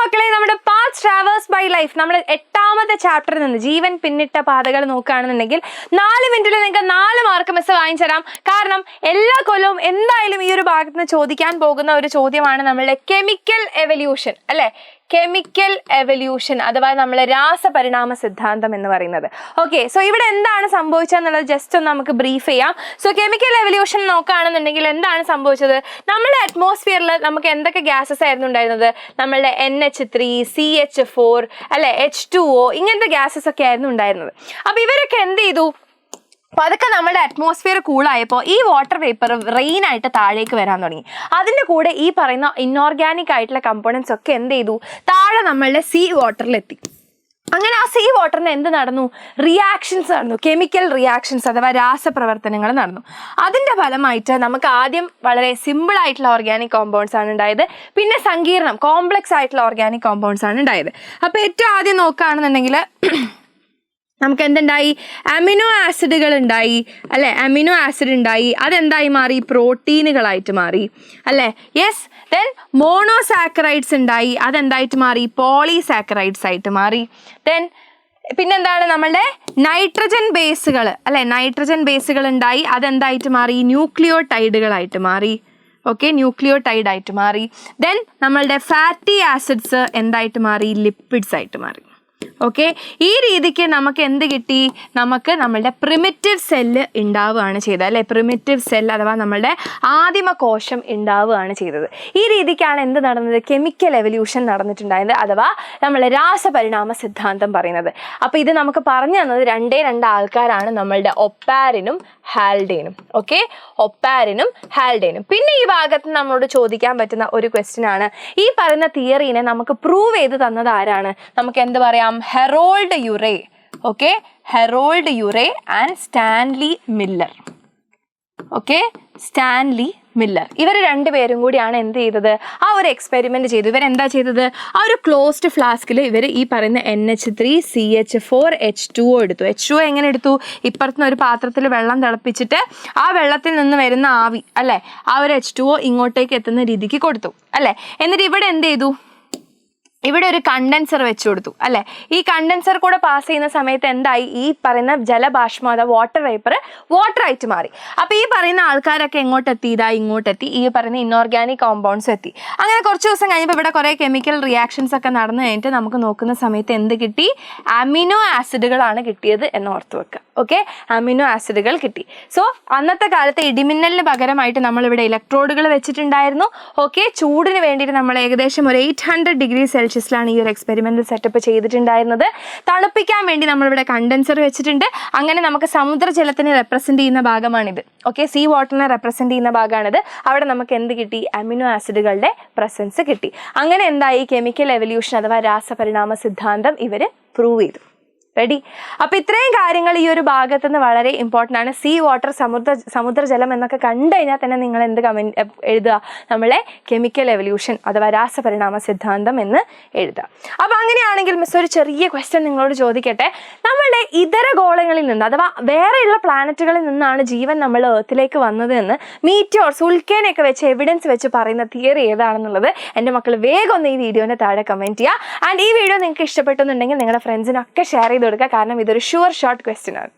മക്കളെ, നമ്മുടെ path traverse by life നമ്മൾ 8ാമത്തെ ചാപ്റ്ററിൽ നിന്ന് ജീവൻ പിന്നിട്ട പാതകൾ നോക്കുകയാണെന്നുണ്ടെങ്കിൽ 4 മിനിറ്റിൽ നിങ്ങൾക്ക് 4 മാർക്ക് മിസ് വാങ്ങിച്ചു തരാം. കാരണം എല്ലാ കൊല്ലവും എന്തായാലും ഈ ഒരു ഭാഗത്ത് നിന്ന് ചോദിക്കാൻ പോകുന്ന ഒരു ചോദ്യമാണ് നമ്മളുടെ കെമിക്കൽ എവല്യൂഷൻ അല്ലെ. കെമിക്കൽ എവല്യൂഷൻ അഥവാ നമ്മളെ രാസപരിണാമ സിദ്ധാന്തം എന്ന് പറയുന്നത്. ഓക്കെ, സോ ഇവിടെ എന്താണ് സംഭവിച്ചതെന്നുള്ളത് ജസ്റ്റ് ഒന്ന് നമുക്ക് ബ്രീഫ് ചെയ്യാം. സോ കെമിക്കൽ എവല്യൂഷൻ നോക്കുകയാണെന്നുണ്ടെങ്കിൽ എന്താണ് സംഭവിച്ചത്? നമ്മുടെ അറ്റ്മോസ്ഫിയറിൽ നമുക്ക് എന്തൊക്കെ ഗ്യാസസ് ആയിരുന്നു ഉണ്ടായിരുന്നത്? നമ്മളുടെ NH3, CH4 അല്ലെ, H2O ഇങ്ങനത്തെ ഗ്യാസസ് ഒക്കെ ആയിരുന്നു ഉണ്ടായിരുന്നത്. അപ്പൊ ഇവരൊക്കെ എന്ത് ചെയ്തു? അപ്പോൾ അതൊക്കെ നമ്മുടെ അറ്റ്മോസ്ഫിയർ കൂളായപ്പോൾ ഈ വാട്ടർ വേപ്പർ റെയിൻ ആയിട്ട് താഴേക്ക് വരാൻ തുടങ്ങി. അതിൻ്റെ കൂടെ ഈ പറയുന്ന ഇൻഓർഗാനിക് ആയിട്ടുള്ള കമ്പോണൻസ് ഒക്കെ എന്ത് ചെയ്തു? താഴെ നമ്മളുടെ സീ വാട്ടറിലെത്തി. അങ്ങനെ ആ സീ വാട്ടറിന് എന്ത് നടന്നു? റിയാക്ഷൻസ് നടന്നു, കെമിക്കൽ റിയാക്ഷൻസ് അഥവാ രാസപ്രവർത്തനങ്ങൾ നടന്നു. അതിൻ്റെ ഫലമായിട്ട് നമുക്ക് ആദ്യം വളരെ സിമ്പിൾ ആയിട്ടുള്ള ഓർഗാനിക് കോമ്പൗണ്ട്സ് ആണ് ഉണ്ടായത്. പിന്നെ സങ്കീർണം കോംപ്ലക്സ് ആയിട്ടുള്ള ഓർഗാനിക് കോമ്പൗണ്ട്സ് ആണ് ഉണ്ടായത്. അപ്പോൾ ഏറ്റവും ആദ്യം നോക്കുകയാണെന്നുണ്ടെങ്കിൽ നമുക്ക് എന്തുണ്ടായി? അമിനോ ആസിഡുകൾ ഉണ്ടായി അല്ലെ. അമിനോ ആസിഡ് ഉണ്ടായി, അതെന്തായി മാറി? പ്രോട്ടീനുകളായിട്ട് മാറി അല്ലെ. യെസ്. ദെൻ മോണോസാക്കറൈഡ്സ് ഉണ്ടായി, അതെന്തായിട്ട് മാറി? പോളിസാക്കറൈഡ്സ് ആയിട്ട് മാറി. ദെൻ പിന്നെന്താണ്? നമ്മളുടെ നൈട്രജൻ ബേസുകൾ അല്ലെ, നൈട്രജൻ ബേസുകൾ ഉണ്ടായി, അതെന്തായിട്ട് മാറി? ന്യൂക്ലിയോടൈഡുകളായിട്ട് മാറി. ഓക്കെ, ന്യൂക്ലിയോടൈഡ് ആയിട്ട് മാറി. ദെൻ നമ്മളുടെ ഫാറ്റി ആസിഡ്സ് എന്തായിട്ട് മാറി? ലിപ്പിഡ്സ് ആയിട്ട് മാറി. ഓക്കെ, ഈ രീതിക്ക് നമുക്ക് എന്ത് കിട്ടി? നമുക്ക് നമ്മളുടെ പ്രിമിറ്റീവ് സെല്ല് ഉണ്ടാവുകയാണ് ചെയ്തത് അല്ലെ. പ്രിമിറ്റീവ് സെൽ അഥവാ നമ്മളുടെ ആദിമ കോശം ഉണ്ടാവുകയാണ് ചെയ്തത്. ഈ രീതിക്കാണ് എന്ത് നടന്നത്? കെമിക്കൽ എവല്യൂഷൻ നടന്നിട്ടുണ്ടായത് അഥവാ നമ്മളെ രാസപരിണാമ സിദ്ധാന്തം പറയുന്നത്. അപ്പോൾ ഇത് നമുക്ക് പറഞ്ഞു തന്നത് 2 ആൾക്കാരാണ്, നമ്മളുടെ ഒപ്പാരിനും ഹാൽഡേനും. ഓക്കെ, ഒപ്പാരിനും ഹാൽഡേനും. പിന്നെ ഈ ഭാഗത്ത് നമ്മളോട് ചോദിക്കാൻ പറ്റുന്ന ഒരു ക്വസ്റ്റ്യൻ ആണ്, ഈ പറയുന്ന തിയറീനെ നമുക്ക് പ്രൂവ് ചെയ്ത് തന്നത് ആരാണ്? നമുക്ക് എന്ത് പറയാം? Herald യുറേ. Okay, Herald യുറേ and Stanley Miller. Okay, Stanley Miller. ഇവർ 2 പേരും കൂടിയാണ് എന്ത് ചെയ്തത്? ആ ഒരു എക്സ്പെരിമെന്റ് ചെയ്തു. ഇവരെന്താ ചെയ്തത്? ആ ഒരു ക്ലോസ്ഡ് ഫ്ലാസ്കിൽ ഇവർ ഈ പറയുന്ന NH3, CH4, H2O എടുത്തു. H2O എങ്ങനെ എടുത്തു? ഇപ്പുറത്തുനിന്ന് ഒരു പാത്രത്തിൽ വെള്ളം തിളപ്പിച്ചിട്ട് ആ വെള്ളത്തിൽ നിന്ന് വരുന്ന ആവി അല്ലെ, ആ ഒരു H2O ഇങ്ങോട്ടേക്ക് എത്തുന്ന രീതിക്ക് കൊടുത്തു അല്ലെ. എന്നിട്ട് ഇവിടെ എന്ത് ചെയ്തു? ഇവിടെ ഒരു കണ്ടൻസർ വെച്ച് കൊടുത്തു അല്ലെ. ഈ കണ്ടൻസർ കൂടെ പാസ് ചെയ്യുന്ന സമയത്ത് എന്തായി? ഈ പറയുന്ന ജലബാഷ്പം അഥവാ വാട്ടർ വേപ്പർ വാട്ടർ ആയിട്ട് മാറി. അപ്പോൾ ഈ പറയുന്ന ആൾക്കാരൊക്കെ എങ്ങോട്ടെത്തി? ഇതാ ഇങ്ങോട്ടെത്തി. ഈ പറയുന്ന ഇൻഓർഗാനിക് കോമ്പൗണ്ട്സ് എത്തി. അങ്ങനെ കുറച്ച് ദിവസം കഴിഞ്ഞപ്പോൾ ഇവിടെ കുറേ കെമിക്കൽ റിയാക്ഷൻസ് ഒക്കെ നടന്നു കഴിഞ്ഞിട്ട് നമുക്ക് നോക്കുന്ന സമയത്ത് എന്ത് കിട്ടി? അമിനോ ആസിഡുകളാണ് കിട്ടിയത് എന്ന് ഓർത്ത് വെക്കുക. ഓക്കെ, അമിനോ ആസിഡുകൾ കിട്ടി. സോ അന്നത്തെ കാലത്ത് ഇടിമിന്നലിന് പകരമായിട്ട് നമ്മളിവിടെ ഇലക്ട്രോഡുകൾ വെച്ചിട്ടുണ്ടായിരുന്നു. ഓക്കെ, ചൂടിന് വേണ്ടിയിട്ട് നമ്മൾ ഏകദേശം ഒരു 800 ഡിഗ്രി സെൽഷ്യസിലാണ് ഈ ഒരു എക്സ്പെരിമെന്റൽ സെറ്റപ്പ് ചെയ്തിട്ടുണ്ടായിരുന്നത്. തണുപ്പിക്കാൻ വേണ്ടി നമ്മളിവിടെ കണ്ടൻസർ വെച്ചിട്ടുണ്ട്. അങ്ങനെ നമുക്ക് സമുദ്രജലത്തിനെ റെപ്രസെന്റ് ചെയ്യുന്ന ഭാഗമാണിത്. ഓക്കെ, സീ വാട്ടറിനെ റെപ്രസെന്റ് ചെയ്യുന്ന ഭാഗമാണിത്. അവിടെ നമുക്ക് എന്ത് കിട്ടി? അമിനോ ആസിഡുകളുടെ പ്രസൻസ് കിട്ടി. അങ്ങനെ എന്തായി? കെമിക്കൽ എവല്യൂഷൻ അഥവാ രാസപരിണാമ സിദ്ധാന്തം ഇവർ പ്രൂവ് ചെയ്തു. റെഡി? അപ്പോൾ ഇത്രയും കാര്യങ്ങൾ ഈ ഒരു ഭാഗത്ത് നിന്ന് വളരെ ഇമ്പോർട്ടൻ്റ് ആണ്. സീ വാട്ടർ, സമുദ്രജലം എന്നൊക്കെ കണ്ടു കഴിഞ്ഞാൽ തന്നെ നിങ്ങൾ എന്ത് കമൻറ്റ് എഴുതുക? നമ്മളെ കെമിക്കൽ എവല്യൂഷൻ അഥവാ രാസപരിണാമ സിദ്ധാന്തം എന്ന് എഴുതുക. അപ്പോൾ അങ്ങനെയാണെങ്കിൽ മിസ് ഒരു ചെറിയ ക്വസ്റ്റ്യൻ നിങ്ങളോട് ചോദിക്കട്ടെ. നമ്മളുടെ ഇതര ഗോളങ്ങളിൽ നിന്ന് അഥവാ വേറെയുള്ള പ്ലാനറ്റുകളിൽ നിന്നാണ് ജീവൻ നമ്മൾ ഏർത്തിലേക്ക് വന്നത് എന്ന് മീറ്റിയോർസ്, ഉൽക്കേനൊക്കെ വെച്ച് എവിഡൻസ് വെച്ച് പറയുന്ന തിയറി ഏതാണെന്നുള്ളത് എൻ്റെ മക്കൾ വേഗം ഒന്ന് ഈ വീഡിയോൻ്റെ താഴെ കമൻറ്റ് ചെയ്യുക. ആൻഡ് ഈ വീഡിയോ നിങ്ങൾക്ക് ഇഷ്ടപ്പെട്ടെന്നുണ്ടെങ്കിൽ നിങ്ങളുടെ ഫ്രണ്ട്സിനൊക്കെ ഷെയർ ചെയ്ത് കൊടുക്കുക. കാരണം ഇതൊരു ഷുവർ ഷോർട്ട് ക്വസ്റ്റ്യൻ ആണ്.